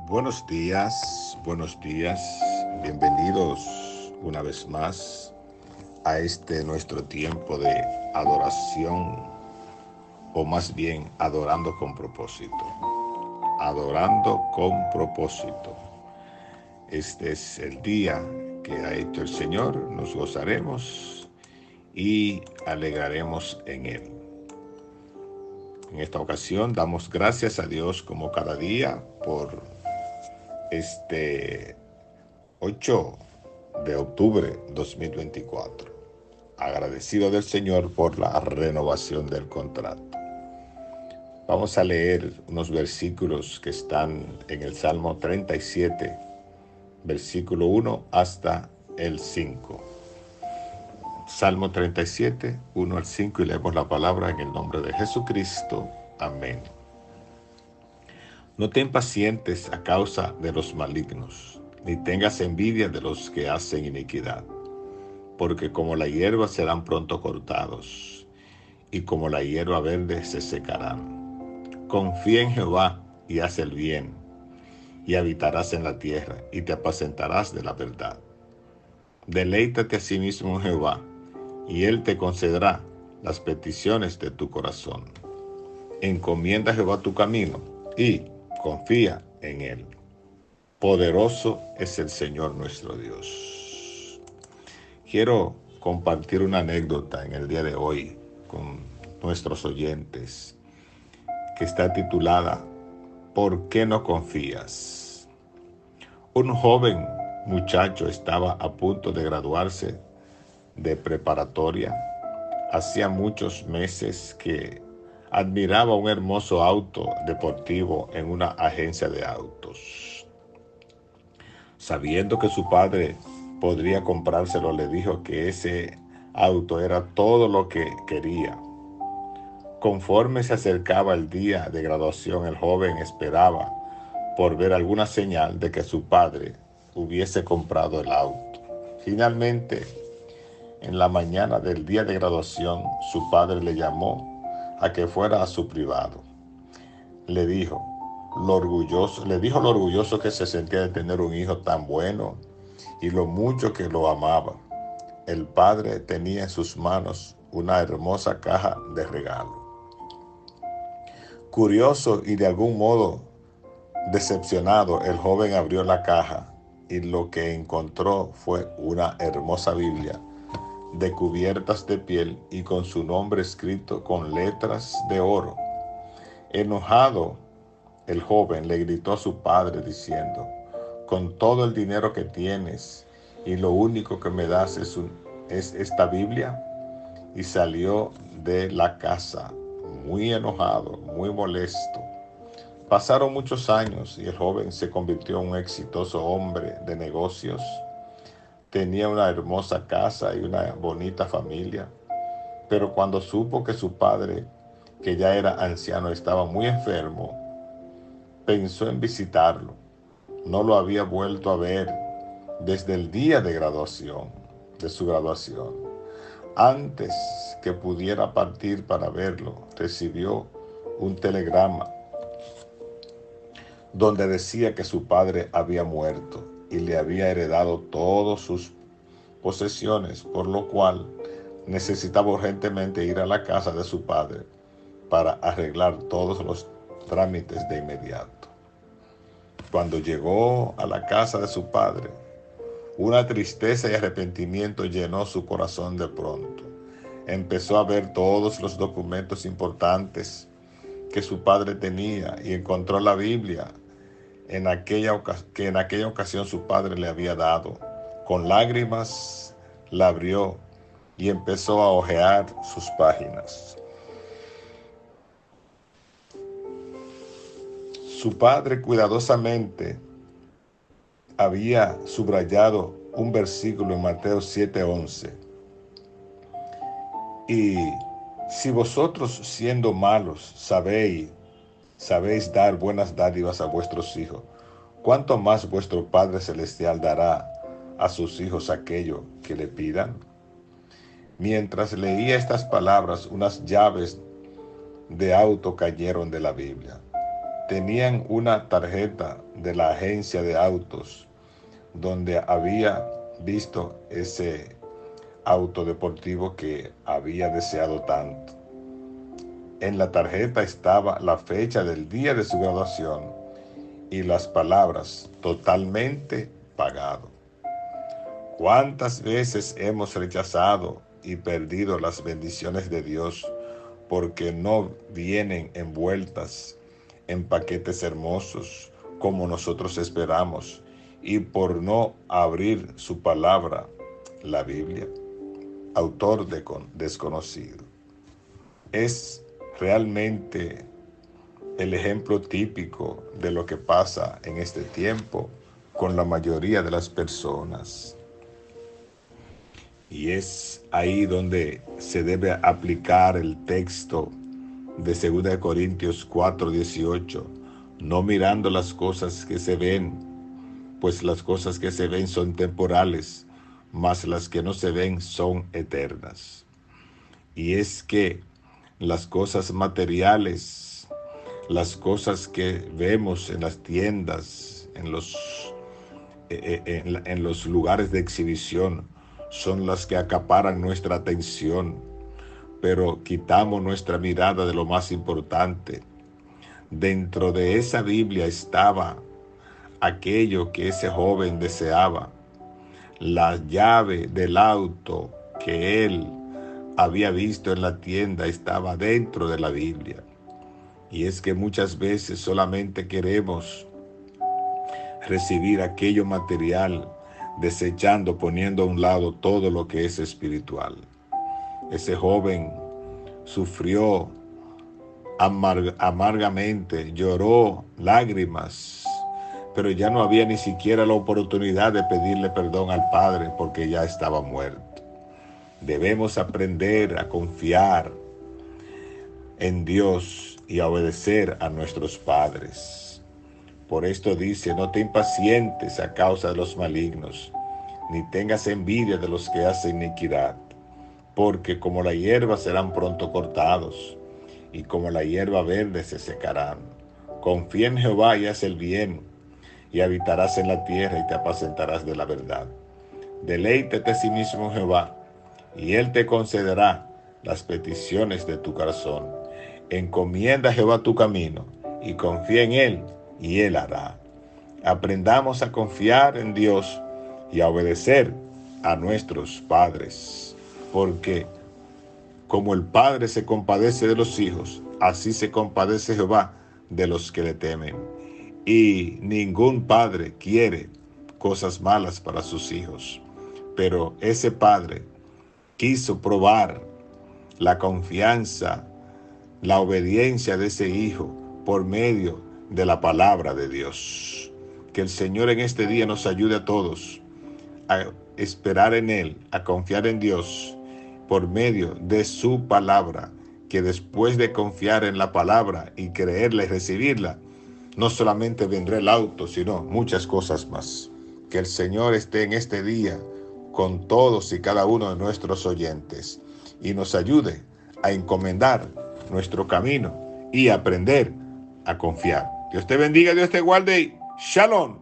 Buenos días, bienvenidos una vez más a este nuestro tiempo de adoración, o más bien adorando con propósito. Adorando con propósito. Este es el día que ha hecho el Señor, nos gozaremos y alegraremos en Él. En esta ocasión damos gracias a Dios como cada día por este 8 de octubre 2024. Agradecido del Señor por la renovación del contrato. Vamos a leer unos versículos que están en el Salmo 37, versículo 1 hasta el 5. Salmo 37, 1 al 5, y leemos la palabra en el nombre de Jesucristo. Amén. No te impacientes a causa de los malignos, ni tengas envidia de los que hacen iniquidad, porque como la hierba serán pronto cortados, y como la hierba verde se secarán. Confía en Jehová y haz el bien, y habitarás en la tierra, y te apacentarás de la verdad. Deleítate a sí mismo en Jehová, y Él te concederá las peticiones de tu corazón. Encomienda a Jehová tu camino, y confía en Él. Poderoso es el Señor nuestro Dios. Quiero compartir una anécdota en el día de hoy con nuestros oyentes, que está titulada ¿Por qué no confías? Un joven muchacho estaba a punto de graduarse de preparatoria. Hacía muchos meses que admiraba un hermoso auto deportivo en una agencia de autos. Sabiendo que su padre podría comprárselo, le dijo que ese auto era todo lo que quería. Conforme se acercaba el día de graduación, el joven esperaba por ver alguna señal de que su padre hubiese comprado el auto. Finalmente, en la mañana del día de graduación, su padre le llamó a que fuera a su privado. Le dijo lo orgulloso que se sentía de tener un hijo tan bueno y lo mucho que lo amaba. El padre tenía en sus manos una hermosa caja de regalo. Curioso y de algún modo decepcionado, el joven abrió la caja y lo que encontró fue una hermosa Biblia de cubiertas de piel y con su nombre escrito con letras de oro. Enojado, el joven le gritó a su padre diciendo: con todo el dinero que tienes y lo único que me das es esta Biblia. Y salió de la casa muy enojado, muy molesto. Pasaron muchos años y el joven se convirtió en un exitoso hombre de negocios. Tenía una hermosa casa y una bonita familia. Pero cuando supo que su padre, que ya era anciano, estaba muy enfermo, pensó en visitarlo. No lo había vuelto a ver desde el día de su graduación. Antes que pudiera partir para verlo, recibió un telegrama donde decía que su padre había muerto y le había heredado todas sus posesiones, por lo cual necesitaba urgentemente ir a la casa de su padre para arreglar todos los trámites de inmediato. Cuando llegó a la casa de su padre, una tristeza y arrepentimiento llenó su corazón de pronto. Empezó a ver todos los documentos importantes que su padre tenía y encontró la Biblia que en aquella ocasión su padre le había dado. Con lágrimas la abrió y empezó a hojear sus páginas. Su padre cuidadosamente había subrayado un versículo en Mateo 7:11. Y si vosotros, siendo malos, sabéis dar buenas dádivas a vuestros hijos, ¿cuánto más vuestro Padre Celestial dará a sus hijos aquello que le pidan? Mientras leía estas palabras, unas llaves de auto cayeron de la Biblia. tenían una tarjeta de la agencia de autos donde había visto ese auto deportivo que había deseado tanto. En la tarjeta estaba la fecha del día de su graduación y las palabras totalmente pagado. ¿Cuántas veces hemos rechazado y perdido las bendiciones de Dios porque no vienen envueltas en paquetes hermosos como nosotros esperamos y por no abrir su palabra, la Biblia? Autor desconocido. Es realmente el ejemplo típico de lo que pasa en este tiempo con la mayoría de las personas. Y es ahí donde se debe aplicar el texto de 2 Corintios 4:18, no mirando las cosas que se ven, pues las cosas que se ven son temporales, mas las que no se ven son eternas. Y es que las cosas materiales, las cosas que vemos en las tiendas, en los lugares de exhibición, son las que acaparan nuestra atención, pero quitamos nuestra mirada de lo más importante. Dentro de esa Biblia estaba aquello que ese joven deseaba, la llave del auto que él había visto en la tienda estaba dentro de la Biblia. Y es que muchas veces solamente queremos recibir aquello material, desechando, poniendo a un lado todo lo que es espiritual. Ese joven sufrió amargamente, lloró lágrimas, pero ya no había ni siquiera la oportunidad de pedirle perdón al Padre porque ya estaba muerto. Debemos aprender a confiar en Dios y a obedecer a nuestros padres. Por esto dice, no te impacientes a causa de los malignos, ni tengas envidia de los que hacen iniquidad, porque como la hierba serán pronto cortados, y como la hierba verde se secarán. Confía en Jehová y haz el bien, y habitarás en la tierra y te apacentarás de la verdad. Deleítate a sí mismo en Jehová, y Él te concederá las peticiones de tu corazón. Encomienda a Jehová tu camino, y confía en Él, y Él hará. Aprendamos a confiar en Dios y a obedecer a nuestros padres, porque como el Padre se compadece de los hijos, así se compadece Jehová de los que le temen. Y ningún padre quiere cosas malas para sus hijos, pero ese padre quiso probar la confianza, la obediencia de ese hijo por medio de la palabra de Dios. Que el Señor en este día nos ayude a todos a esperar en Él, a confiar en Dios por medio de su palabra, que después de confiar en la palabra y creerla y recibirla, no solamente vendrá el auto, sino muchas cosas más. Que el Señor esté en este día con todos y cada uno de nuestros oyentes y nos ayude a encomendar nuestro camino y aprender a confiar. Dios te bendiga, Dios te guarde y Shalom.